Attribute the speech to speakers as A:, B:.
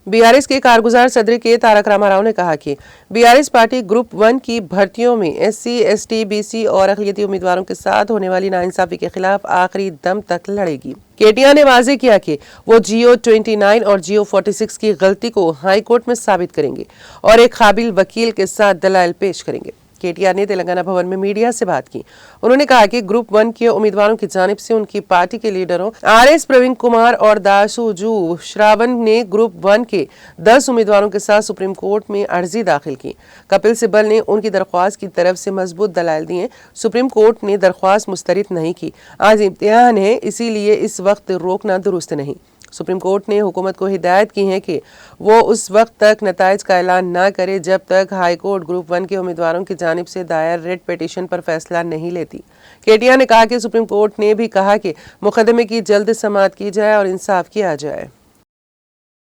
A: BRS के कारगुजार सदर के तारक रामा राव ने कहा कि बीआरएस पार्टी ग्रुप 1 की भर्तियों में एससी, एसटी, बीसी और अक़लियती उम्मीदवारों के साथ होने वाली नाइंसाफी के खिलाफ आखिरी दम तक लड़ेगी। केटीआर ने वाजे किया कि वो जियो 29 और जियो 46 की गलती को हाईकोर्ट में साबित करेंगे और एक काबिल वकील के साथ दलाइल पेश करेंगे। केटीआर ने तेलंगाना भवन में मीडिया से बात की। उन्होंने कहा कि ग्रुप 1 के उम्मीदवारों की जानिब से उनकी पार्टी के लीडरों आरएस प्रवीण कुमार और दासुजू श्रावण ने ग्रुप 1 के 10 उम्मीदवारों के साथ सुप्रीम कोर्ट में अर्जी दाखिल की। कपिल सिब्बल ने उनकी दरख्वास्त की तरफ से मजबूत दलाइल दिए। सुप्रीम कोर्ट ने दरख्वास्त मुस्तरद नहीं की। आज इम्तिहान है, इसीलिए इस वक्त रोकना दुरुस्त नहीं। सुप्रीम कोर्ट ने हुकूमत को हिदायत की है कि वो उस वक्त तक नताइज का ऐलान न करे जब तक हाई कोर्ट ग्रुप 1 के उम्मीदवारों की जानिब से दायर रिट पिटीशन पर फैसला नहीं लेती। केटीआर ने कहा कि सुप्रीम कोर्ट ने भी कहा कि मुकदमे की जल्द समाअत की जाए और इंसाफ किया जाए।